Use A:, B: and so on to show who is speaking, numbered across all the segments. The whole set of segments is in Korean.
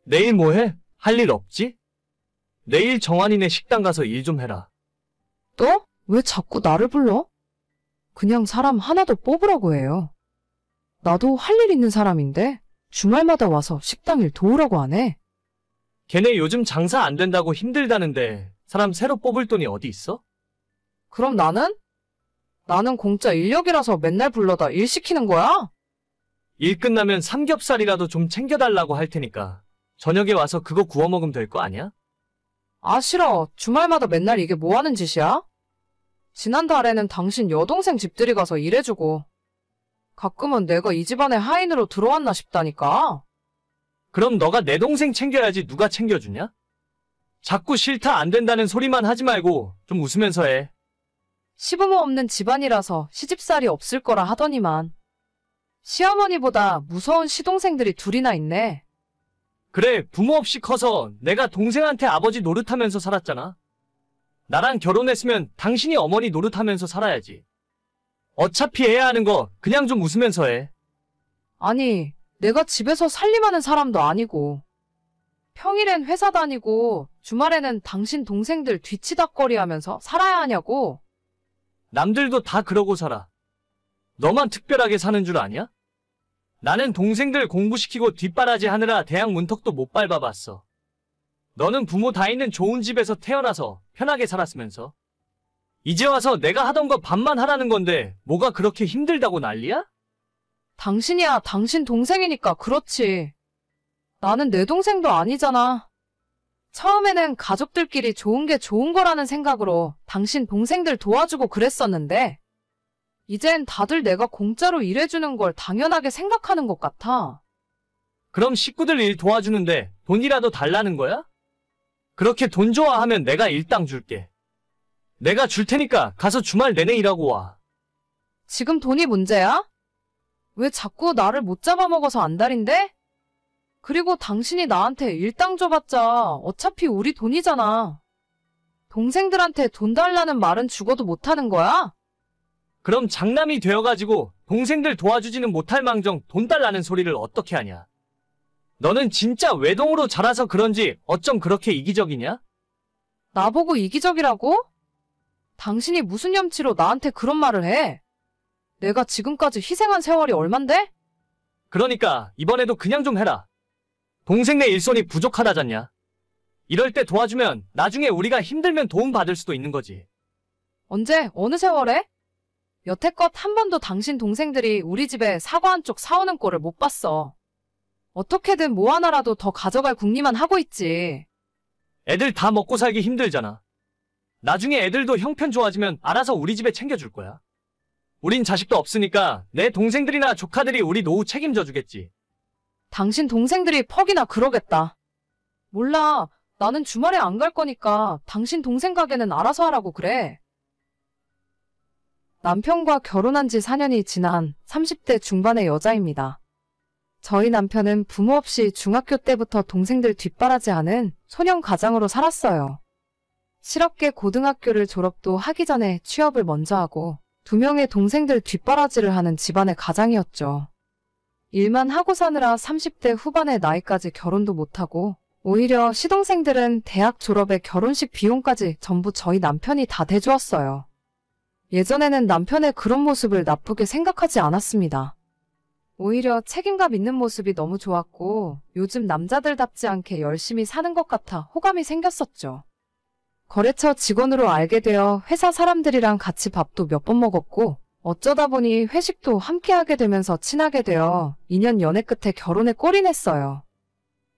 A: 내일 뭐 해? 할 일 없지? 내일 정환이네 식당 가서 일 좀 해라.
B: 또? 왜 자꾸 나를 불러? 그냥 사람 하나도 뽑으라고 해요. 나도 할 일 있는 사람인데 주말마다 와서 식당 일 도우라고 하네.
A: 걔네 요즘 장사 안 된다고 힘들다는데 사람 새로 뽑을 돈이 어디 있어?
B: 그럼 나는? 나는 공짜 인력이라서 맨날 불러다 일 시키는 거야?
A: 일 끝나면 삼겹살이라도 좀 챙겨달라고 할 테니까 저녁에 와서 그거 구워 먹으면 될 거 아니야?
B: 아, 싫어. 주말마다 맨날 이게 뭐 하는 짓이야? 지난달에는 당신 여동생 집들이 가서 일해주고 가끔은 내가 이 집안의 하인으로 들어왔나 싶다니까.
A: 그럼 너가 내 동생 챙겨야지 누가 챙겨주냐? 자꾸 싫다 안 된다는 소리만 하지 말고 좀 웃으면서 해.
B: 시부모 없는 집안이라서 시집살이 없을 거라 하더니만 시어머니보다 무서운 시동생들이 둘이나 있네.
A: 그래, 부모 없이 커서 내가 동생한테 아버지 노릇하면서 살았잖아. 나랑 결혼했으면 당신이 어머니 노릇하면서 살아야지. 어차피 해야 하는 거 그냥 좀 웃으면서 해.
B: 아니, 내가 집에서 살림하는 사람도 아니고 평일엔 회사 다니고 주말에는 당신 동생들 뒤치다꺼리 하면서 살아야 하냐고.
A: 남들도 다 그러고 살아. 너만 특별하게 사는 줄 아냐? 나는 동생들 공부시키고 뒷바라지 하느라 대학 문턱도 못 밟아봤어. 너는 부모 다 있는 좋은 집에서 태어나서 편하게 살았으면서. 이제 와서 내가 하던 거 반만 하라는 건데 뭐가 그렇게 힘들다고 난리야?
B: 당신이야 당신 동생이니까 그렇지. 나는 내 동생도 아니잖아. 처음에는 가족들끼리 좋은 게 좋은 거라는 생각으로 당신 동생들 도와주고 그랬었는데 이젠 다들 내가 공짜로 일해주는 걸 당연하게 생각하는 것 같아.
A: 그럼 식구들 일 도와주는데 돈이라도 달라는 거야? 그렇게 돈 좋아하면 내가 일당 줄게. 내가 줄 테니까 가서 주말 내내 일하고 와.
B: 지금 돈이 문제야? 왜 자꾸 나를 못 잡아먹어서 안달인데? 그리고 당신이 나한테 일당 줘봤자 어차피 우리 돈이잖아. 동생들한테 돈 달라는 말은 죽어도 못하는 거야?
A: 그럼 장남이 되어가지고 동생들 도와주지는 못할 망정 돈 달라는 소리를 어떻게 하냐? 너는 진짜 외동으로 자라서 그런지 어쩜 그렇게 이기적이냐?
B: 나보고 이기적이라고? 당신이 무슨 염치로 나한테 그런 말을 해? 내가 지금까지 희생한 세월이 얼만데?
A: 그러니까 이번에도 그냥 좀 해라. 동생네 일손이 부족하다잖냐? 이럴 때 도와주면 나중에 우리가 힘들면 도움받을 수도 있는 거지.
B: 언제? 어느 세월에? 여태껏 한 번도 당신 동생들이 우리 집에 사과 한 쪽 사오는 꼴을 못 봤어. 어떻게든 뭐 하나라도 더 가져갈 궁리만 하고 있지.
A: 애들 다 먹고 살기 힘들잖아. 나중에 애들도 형편 좋아지면 알아서 우리 집에 챙겨줄 거야. 우린 자식도 없으니까 내 동생들이나 조카들이 우리 노후 책임져 주겠지.
B: 당신 동생들이 퍽이나 그러겠다. 몰라. 나는 주말에 안 갈 거니까 당신 동생 가게는 알아서 하라고 그래. 남편과 결혼한 지 4년이 지난 30대 중반의 여자입니다. 저희 남편은 부모 없이 중학교 때부터 동생들 뒷바라지하는 소년 가장으로 살았어요. 실업계 고등학교를 졸업도 하기 전에 취업을 먼저 하고 2명의 동생들 뒷바라지를 하는 집안의 가장이었죠. 일만 하고 사느라 30대 후반의 나이까지 결혼도 못하고 오히려 시동생들은 대학 졸업에 결혼식 비용까지 전부 저희 남편이 다 대주었어요. 예전에는 남편의 그런 모습을 나쁘게 생각하지 않았습니다. 오히려 책임감 있는 모습이 너무 좋았고 요즘 남자들답지 않게 열심히 사는 것 같아 호감이 생겼었죠. 거래처 직원으로 알게 되어 회사 사람들이랑 같이 밥도 몇 번 먹었고 어쩌다 보니 회식도 함께 하게 되면서 친하게 되어 2년 연애 끝에 결혼에 꼴이 냈어요.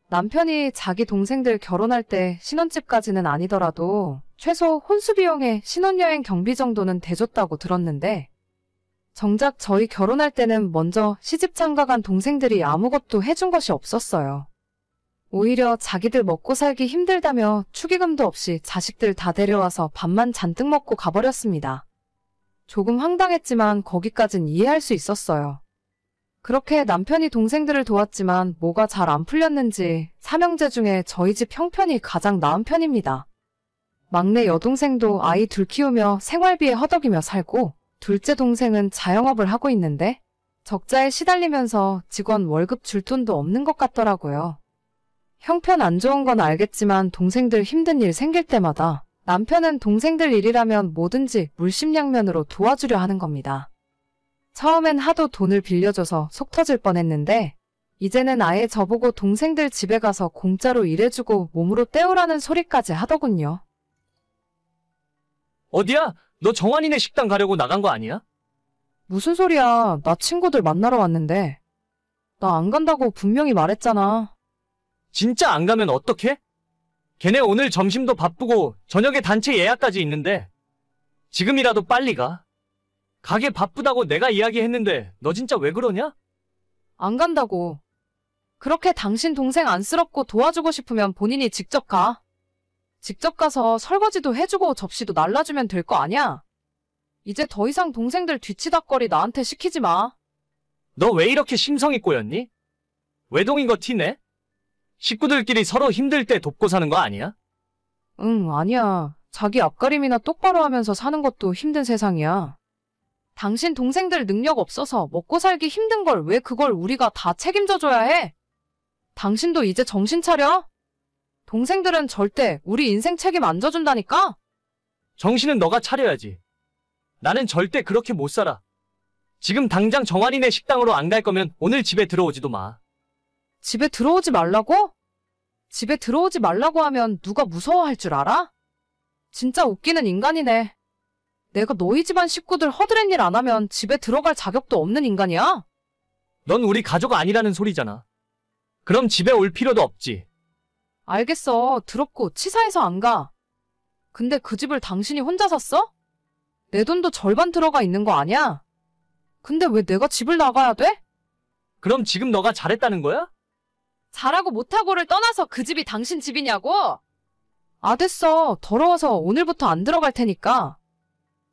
B: 남편이 자기 동생들 결혼할 때 신혼집까지는 아니더라도 최소 혼수 비용에 신혼여행 경비 정도는 대줬다고 들었는데 정작 저희 결혼할 때는 먼저 시집 장가간 동생들이 아무것도 해준 것이 없었어요. 오히려 자기들 먹고 살기 힘들다며 축의금도 없이 자식들 다 데려와서 밥만 잔뜩 먹고 가버렸습니다. 조금 황당했지만 거기까진 이해할 수 있었어요. 그렇게 남편이 동생들을 도왔지만 뭐가 잘 안 풀렸는지 삼형제 중에 저희 집 형편이 가장 나은 편입니다. 막내 여동생도 아이 둘 키우며 생활비에 허덕이며 살고 둘째 동생은 자영업을 하고 있는데 적자에 시달리면서 직원 월급 줄 돈도 없는 것 같더라고요. 형편 안 좋은 건 알겠지만 동생들 힘든 일 생길 때마다 남편은 동생들 일이라면 뭐든지 물심양면으로 도와주려 하는 겁니다. 처음엔 하도 돈을 빌려줘서 속 터질 뻔했는데 이제는 아예 저보고 동생들 집에 가서 공짜로 일해주고 몸으로 때우라는 소리까지 하더군요.
A: 어디야? 너 정환이네 식당 가려고 나간 거 아니야?
B: 무슨 소리야? 나 친구들 만나러 왔는데. 나 안 간다고 분명히 말했잖아.
A: 진짜 안 가면 어떡해? 걔네 오늘 점심도 바쁘고 저녁에 단체 예약까지 있는데 지금이라도 빨리 가. 가게 바쁘다고 내가 이야기했는데 너 진짜 왜 그러냐?
B: 안 간다고. 그렇게 당신 동생 안쓰럽고 도와주고 싶으면 본인이 직접 가. 직접 가서 설거지도 해주고 접시도 날라주면 될 거 아니야? 이제 더 이상 동생들 뒤치다꺼리 나한테 시키지 마.
A: 너 왜 이렇게 심성이 꼬였니? 외동인 거 티내? 식구들끼리 서로 힘들 때 돕고 사는 거 아니야?
B: 응, 아니야. 자기 앞가림이나 똑바로 하면서 사는 것도 힘든 세상이야. 당신 동생들 능력 없어서 먹고 살기 힘든 걸 왜 그걸 우리가 다 책임져줘야 해? 당신도 이제 정신 차려? 동생들은 절대 우리 인생 책임 안 져준다니까?
A: 정신은 너가 차려야지. 나는 절대 그렇게 못 살아. 지금 당장 정환이네 식당으로 안 갈 거면 오늘 집에 들어오지도 마.
B: 집에 들어오지 말라고? 집에 들어오지 말라고 하면 누가 무서워할 줄 알아? 진짜 웃기는 인간이네. 내가 너희 집안 식구들 허드렛 일 안 하면 집에 들어갈 자격도 없는 인간이야?
A: 넌 우리 가족 아니라는 소리잖아. 그럼 집에 올 필요도 없지.
B: 알겠어. 더럽고 치사해서 안 가. 근데 그 집을 당신이 혼자 샀어? 내 돈도 절반 들어가 있는 거 아니야? 근데 왜 내가 집을 나가야 돼?
A: 그럼 지금 너가 잘했다는 거야?
B: 잘하고 못하고를 떠나서 그 집이 당신 집이냐고? 아, 됐어. 더러워서 오늘부터 안 들어갈 테니까.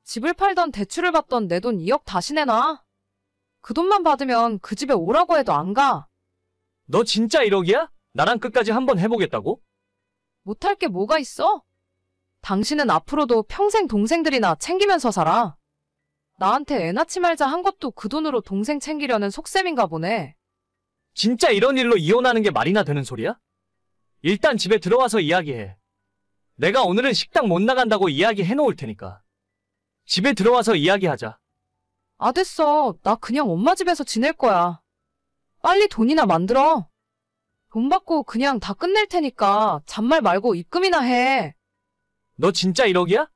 B: 집을 팔던 대출을 받던 내 돈 2억 다시 내놔. 그 돈만 받으면 그 집에 오라고 해도 안 가.
A: 너 진짜 1억이야? 나랑 끝까지 한번 해보겠다고?
B: 못할 게 뭐가 있어? 당신은 앞으로도 평생 동생들이나 챙기면서 살아. 나한테 애 낳지 말자 한 것도 그 돈으로 동생 챙기려는 속셈인가 보네.
A: 진짜 이런 일로 이혼하는 게 말이나 되는 소리야? 일단 집에 들어와서 이야기해. 내가 오늘은 식당 못 나간다고 이야기해 놓을 테니까. 집에 들어와서 이야기하자.
B: 아, 됐어. 나 그냥 엄마 집에서 지낼 거야. 빨리 돈이나 만들어. 돈 받고 그냥 다 끝낼 테니까 잔말 말고 입금이나 해.
A: 너 진짜 1억이야?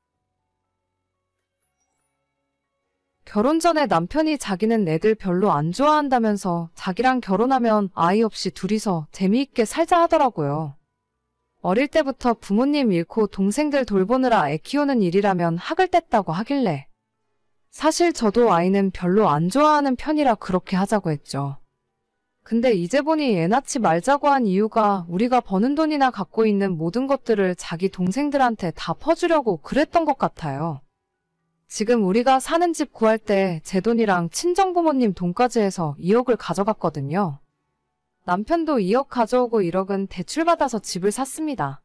B: 결혼 전에 남편이 자기는 애들 별로 안 좋아한다면서 자기랑 결혼하면 아이 없이 둘이서 재미있게 살자 하더라고요. 어릴 때부터 부모님 잃고 동생들 돌보느라 애 키우는 일이라면 학을 뗐다고 하길래. 사실 저도 아이는 별로 안 좋아하는 편이라 그렇게 하자고 했죠. 근데 이제 보니 애 낳지 말자고 한 이유가 우리가 버는 돈이나 갖고 있는 모든 것들을 자기 동생들한테 다 퍼주려고 그랬던 것 같아요. 지금 우리가 사는 집 구할 때 제 돈이랑 친정부모님 돈까지 해서 2억을 가져갔거든요. 남편도 2억 가져오고 1억은 대출받아서 집을 샀습니다.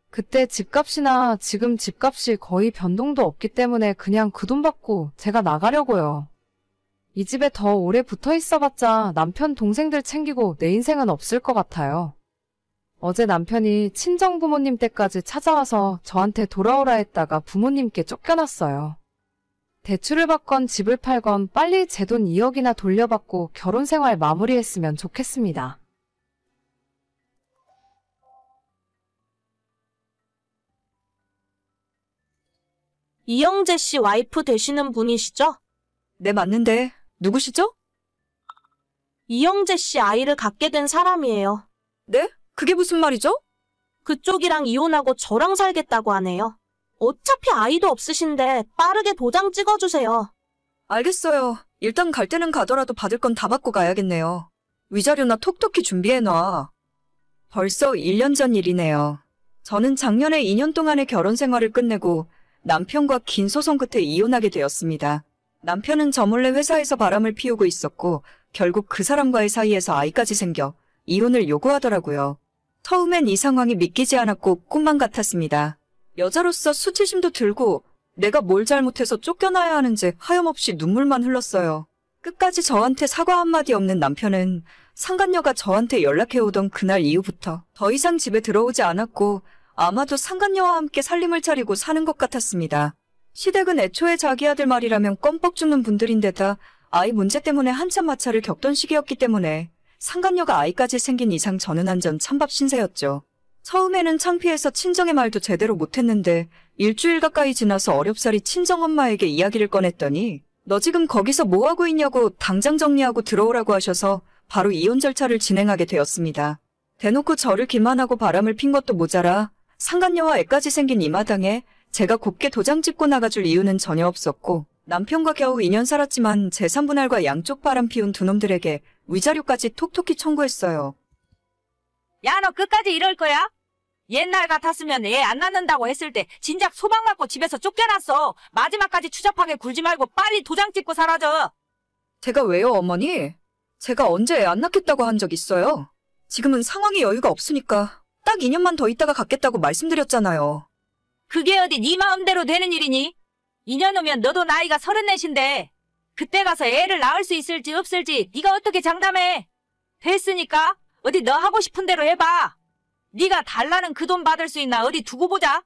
B: 그때 집값이나 지금 집값이 거의 변동도 없기 때문에 그냥 그 돈 받고 제가 나가려고요. 이 집에 더 오래 붙어 있어봤자 남편 동생들 챙기고 내 인생은 없을 것 같아요. 어제 남편이 친정부모님 댁까지 찾아와서 저한테 돌아오라 했다가 부모님께 쫓겨났어요. 대출을 받건 집을 팔건 빨리 제 돈 2억이나 돌려받고 결혼 생활 마무리했으면 좋겠습니다.
C: 이영재 씨 와이프 되시는 분이시죠?
D: 네, 맞는데 누구시죠?
C: 이영재 씨 아이를 갖게 된 사람이에요.
D: 네? 그게 무슨 말이죠?
C: 그쪽이랑 이혼하고 저랑 살겠다고 하네요. 어차피 아이도 없으신데 빠르게 도장 찍어주세요.
D: 알겠어요. 일단 갈 때는 가더라도 받을 건 다 받고 가야겠네요. 위자료나 톡톡히 준비해놔. 벌써 1년 전 일이네요. 저는 작년에 2년 동안의 결혼 생활을 끝내고 남편과 긴 소송 끝에 이혼하게 되었습니다. 남편은 저 몰래 회사에서 바람을 피우고 있었고 결국 그 사람과의 사이에서 아이까지 생겨 이혼을 요구하더라고요. 처음엔 이 상황이 믿기지 않았고 꿈만 같았습니다. 여자로서 수치심도 들고 내가 뭘 잘못해서 쫓겨나야 하는지 하염없이 눈물만 흘렀어요. 끝까지 저한테 사과 한마디 없는 남편은 상간녀가 저한테 연락해오던 그날 이후부터 더 이상 집에 들어오지 않았고 아마도 상간녀와 함께 살림을 차리고 사는 것 같았습니다. 시댁은 애초에 자기 아들 말이라면 껌뻑 죽는 분들인데다 아이 문제 때문에 한참 마찰을 겪던 시기였기 때문에 상간녀가 아이까지 생긴 이상 저는 완전 찬밥 신세였죠. 처음에는 창피해서 친정의 말도 제대로 못했는데 일주일 가까이 지나서 어렵사리 친정엄마에게 이야기를 꺼냈더니 너 지금 거기서 뭐하고 있냐고 당장 정리하고 들어오라고 하셔서 바로 이혼 절차를 진행하게 되었습니다. 대놓고 저를 기만하고 바람을 핀 것도 모자라 상간녀와 애까지 생긴 이 마당에 제가 곱게 도장 찍고 나가줄 이유는 전혀 없었고 남편과 겨우 2년 살았지만 재산분할과 양쪽 바람 피운 두 놈들에게 위자료까지 톡톡히 청구했어요.
E: 야, 너 끝까지 이럴 거야? 옛날 같았으면 애 안 낳는다고 했을 때 진작 소방 맞고 집에서 쫓겨났어. 마지막까지 추잡하게 굴지 말고 빨리 도장 찍고 사라져.
D: 제가 왜요, 어머니? 제가 언제 애 안 낳겠다고 한 적 있어요? 지금은 상황이 여유가 없으니까 딱 2년만 더 있다가 갖겠다고 말씀드렸잖아요.
E: 그게 어디 네 마음대로 되는 일이니? 2년 후면 너도 나이가 34인데 그때 가서 애를 낳을 수 있을지 없을지 네가 어떻게 장담해? 됐으니까 어디 너 하고 싶은 대로 해봐. 네가 달라는 그 돈 받을 수 있나 어디 두고 보자.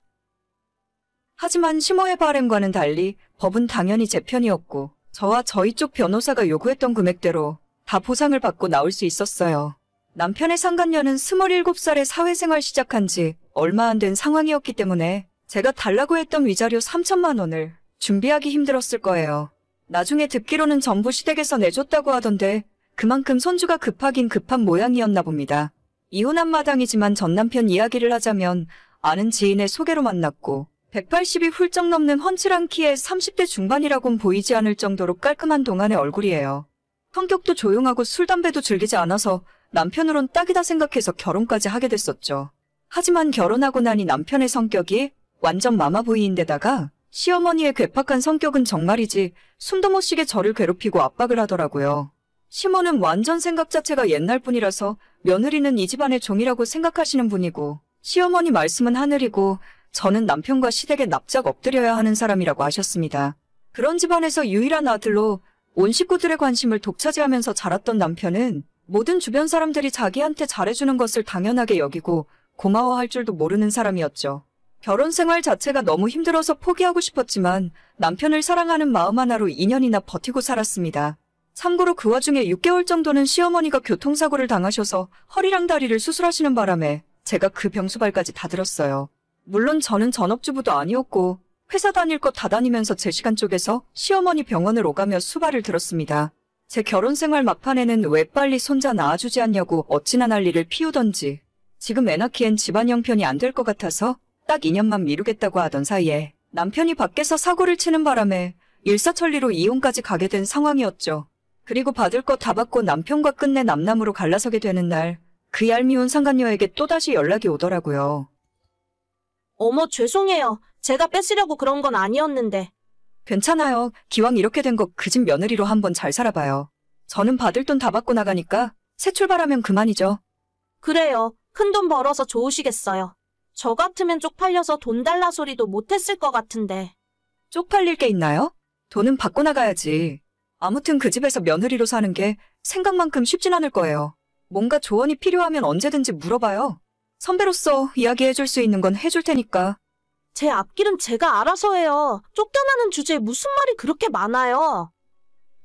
D: 하지만 심호의 바람과는 달리 법은 당연히 제 편이었고 저와 저희 쪽 변호사가 요구했던 금액대로 다 보상을 받고 나올 수 있었어요. 남편의 상간녀는 27살에 사회생활 시작한 지 얼마 안 된 상황이었기 때문에 제가 달라고 했던 위자료 3천만 원을 준비하기 힘들었을 거예요. 나중에 듣기로는 전부 시댁에서 내줬다고 하던데 그만큼 손주가 급하긴 급한 모양이었나 봅니다. 이혼한 마당이지만 전 남편 이야기를 하자면 아는 지인의 소개로 만났고 180이 훌쩍 넘는 훤칠한 키에 30대 중반이라곤 보이지 않을 정도로 깔끔한 동안의 얼굴이에요. 성격도 조용하고 술, 담배도 즐기지 않아서 남편으론 딱이다 생각해서 결혼까지 하게 됐었죠. 하지만 결혼하고 나니 남편의 성격이 완전 마마보이인데다가 시어머니의 괴팍한 성격은 정말이지 숨도 못 쉬게 저를 괴롭히고 압박을 하더라고요. 시모는 완전 생각 자체가 옛날 분이라서 며느리는 이 집안의 종이라고 생각하시는 분이고 시어머니 말씀은 하늘이고 저는 남편과 시댁에 납작 엎드려야 하는 사람이라고 하셨습니다. 그런 집안에서 유일한 아들로 온 식구들의 관심을 독차지하면서 자랐던 남편은 모든 주변 사람들이 자기한테 잘해주는 것을 당연하게 여기고 고마워할 줄도 모르는 사람이었죠. 결혼 생활 자체가 너무 힘들어서 포기하고 싶었지만 남편을 사랑하는 마음 하나로 2년이나 버티고 살았습니다. 참고로 그 와중에 6개월 정도는 시어머니가 교통사고를 당하셔서 허리랑 다리를 수술하시는 바람에 제가 그 병수발까지 다 들었어요. 물론 저는 전업주부도 아니었고 회사 다닐 것 다 다니면서 제 시간 쪼개서 시어머니 병원을 오가며 수발을 들었습니다. 제 결혼 생활 막판에는 왜 빨리 손자 낳아주지 않냐고 어찌나 난리를 피우던지 지금 애 낳기엔 집안 형편이 안 될 것 같아서 딱 2년만 미루겠다고 하던 사이에 남편이 밖에서 사고를 치는 바람에 일사천리로 이혼까지 가게 된 상황이었죠. 그리고 받을 거 다 받고 남편과 끝내 남남으로 갈라서게 되는 날 그 얄미운 상간녀에게 또다시 연락이 오더라고요.
C: 어머, 죄송해요. 제가 뺏으려고 그런 건 아니었는데.
D: 괜찮아요. 기왕 이렇게 된 거 그 집 며느리로 한번 잘 살아봐요. 저는 받을 돈 다 받고 나가니까 새 출발하면 그만이죠.
C: 그래요. 큰 돈 벌어서 좋으시겠어요. 저 같으면 쪽팔려서 돈 달라 소리도 못했을 것 같은데.
D: 쪽팔릴 게 있나요? 돈은 받고 나가야지. 아무튼 그 집에서 며느리로 사는 게 생각만큼 쉽진 않을 거예요. 뭔가 조언이 필요하면 언제든지 물어봐요. 선배로서 이야기해줄 수 있는 건 해줄 테니까.
C: 제 앞길은 제가 알아서 해요. 쫓겨나는 주제에 무슨 말이 그렇게 많아요.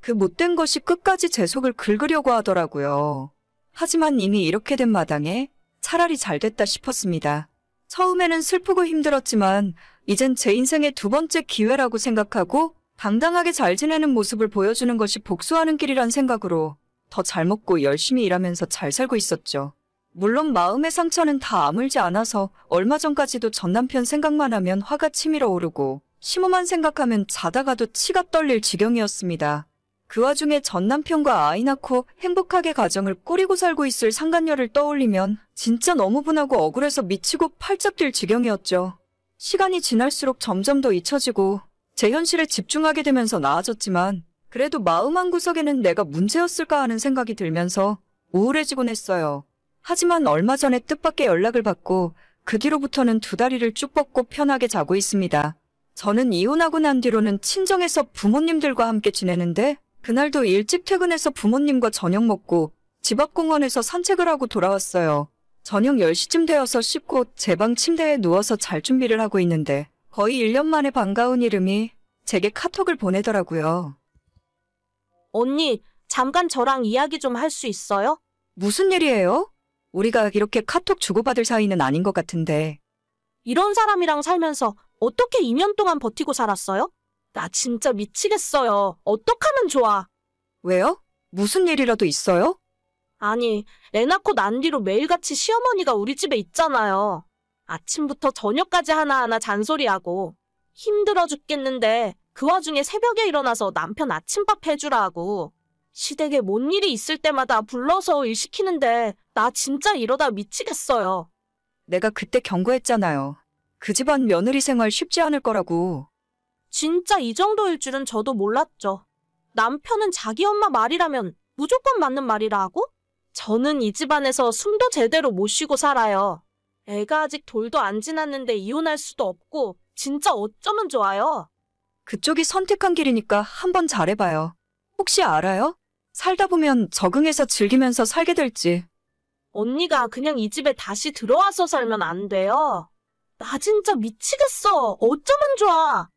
D: 그 못된 것이 끝까지 제 속을 긁으려고 하더라고요. 하지만 이미 이렇게 된 마당에 차라리 잘 됐다 싶었습니다. 처음에는 슬프고 힘들었지만 이젠 제 인생의 두 번째 기회라고 생각하고 당당하게 잘 지내는 모습을 보여주는 것이 복수하는 길이란 생각으로 더 잘 먹고 열심히 일하면서 잘 살고 있었죠. 물론 마음의 상처는 다 아물지 않아서 얼마 전까지도 전 남편 생각만 하면 화가 치밀어 오르고 시모만 생각하면 자다가도 치가 떨릴 지경이었습니다. 그 와중에 전 남편과 아이 낳고 행복하게 가정을 꾸리고 살고 있을 상간녀를 떠올리면 진짜 너무 분하고 억울해서 미치고 팔짝 뛸 지경이었죠. 시간이 지날수록 점점 더 잊혀지고 제 현실에 집중하게 되면서 나아졌지만 그래도 마음 한구석에는 내가 문제였을까 하는 생각이 들면서 우울해지곤 했어요. 하지만 얼마 전에 뜻밖의 연락을 받고 그 뒤로부터는 두 다리를 쭉 뻗고 편하게 자고 있습니다. 저는 이혼하고 난 뒤로는 친정에서 부모님들과 함께 지내는데 그날도 일찍 퇴근해서 부모님과 저녁 먹고 집 앞 공원에서 산책을 하고 돌아왔어요. 저녁 10시쯤 되어서 씻고 제 방 침대에 누워서 잘 준비를 하고 있는데 거의 1년 만에 반가운 이름이 제게 카톡을 보내더라고요.
C: 언니, 잠깐 저랑 이야기 좀 할 수 있어요?
D: 무슨 일이에요? 우리가 이렇게 카톡 주고받을 사이는 아닌 것 같은데.
C: 이런 사람이랑 살면서 어떻게 2년 동안 버티고 살았어요? 나 진짜 미치겠어요. 어떡하면 좋아?
D: 왜요? 무슨 일이라도 있어요?
C: 아니, 애 낳고 난 뒤로 매일같이 시어머니가 우리 집에 있잖아요. 아침부터 저녁까지 하나하나 잔소리하고 힘들어 죽겠는데 그 와중에 새벽에 일어나서 남편 아침밥 해주라 하고 시댁에 뭔 일이 있을 때마다 불러서 일 시키는데 나 진짜 이러다 미치겠어요.
D: 내가 그때 경고했잖아요. 그 집안 며느리 생활 쉽지 않을 거라고.
C: 진짜 이 정도일 줄은 저도 몰랐죠. 남편은 자기 엄마 말이라면 무조건 맞는 말이라 하고 저는 이 집안에서 숨도 제대로 못 쉬고 살아요. 애가 아직 돌도 안 지났는데 이혼할 수도 없고 진짜 어쩌면 좋아요.
D: 그쪽이 선택한 길이니까 한번 잘해봐요. 혹시 알아요? 살다 보면 적응해서 즐기면서 살게 될지.
C: 언니가 그냥 이 집에 다시 들어와서 살면 안 돼요. 나 진짜 미치겠어. 어쩌면 좋아.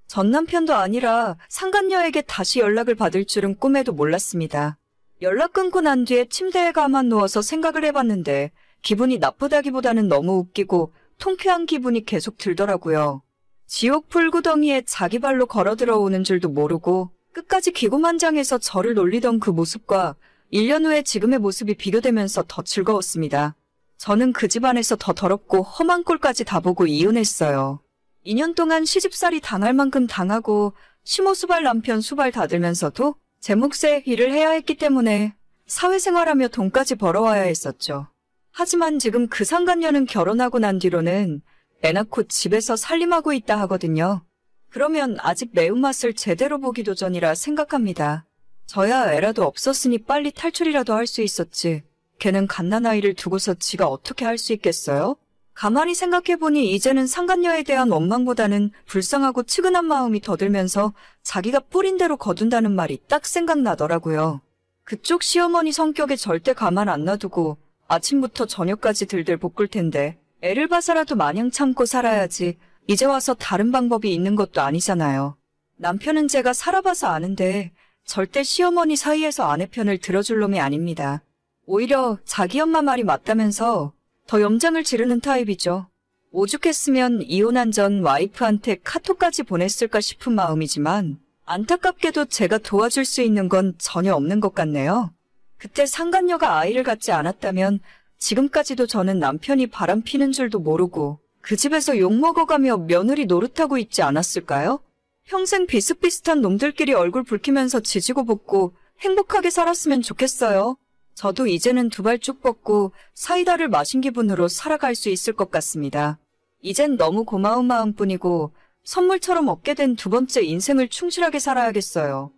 D: 전 남편도 아니라 상간녀에게 다시 연락을 받을 줄은 꿈에도 몰랐습니다. 연락 끊고 난 뒤에 침대에 가만 누워서 생각을 해봤는데 기분이 나쁘다기보다는 너무 웃기고 통쾌한 기분이 계속 들더라고요. 지옥 불구덩이에 자기 발로 걸어 들어오는 줄도 모르고 끝까지 기고만장해서 저를 놀리던 그 모습과 1년 후에 지금의 모습이 비교되면서 더 즐거웠습니다. 저는 그 집안에서 더 더럽고 험한 꼴까지 다 보고 이혼했어요. 2년 동안 시집살이 당할 만큼 당하고 심호수발 남편 수발 다들면서도 제 몫의 일을 해야 했기 때문에 사회생활하며 돈까지 벌어와야 했었죠. 하지만 지금 그 상간녀는 결혼하고 난 뒤로는 애 낳고 집에서 살림하고 있다 하거든요. 그러면 아직 매운맛을 제대로 보기도 전이라 생각합니다. 저야 애라도 없었으니 빨리 탈출이라도 할 수 있었지. 걔는 갓난아이를 두고서 지가 어떻게 할 수 있겠어요? 가만히 생각해보니 이제는 상간녀에 대한 원망보다는 불쌍하고 측은한 마음이 더 들면서 자기가 뿌린 대로 거둔다는 말이 딱 생각나더라고요. 그쪽 시어머니 성격에 절대 가만 안 놔두고 아침부터 저녁까지 들들 볶을 텐데 애를 봐서라도 마냥 참고 살아야지 이제 와서 다른 방법이 있는 것도 아니잖아요. 남편은 제가 살아봐서 아는데 절대 시어머니 사이에서 아내 편을 들어줄 놈이 아닙니다. 오히려 자기 엄마 말이 맞다면서 더 염장을 지르는 타입이죠. 오죽했으면 이혼한 전 와이프한테 카톡까지 보냈을까 싶은 마음이지만 안타깝게도 제가 도와줄 수 있는 건 전혀 없는 것 같네요. 그때 상간녀가 아이를 갖지 않았다면 지금까지도 저는 남편이 바람피는 줄도 모르고 그 집에서 욕먹어가며 며느리 노릇하고 있지 않았을까요? 평생 비슷비슷한 놈들끼리 얼굴 붉히면서 지지고 볶고 행복하게 살았으면 좋겠어요. 저도 이제는 두 발 쭉 뻗고 사이다를 마신 기분으로 살아갈 수 있을 것 같습니다. 이젠 너무 고마운 마음뿐이고 선물처럼 얻게 된 두 번째 인생을 충실하게 살아야겠어요.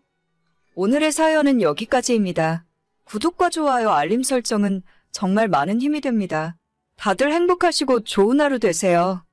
D: 오늘의 사연은 여기까지입니다. 구독과 좋아요, 알림 설정은 정말 많은 힘이 됩니다. 다들 행복하시고 좋은 하루 되세요.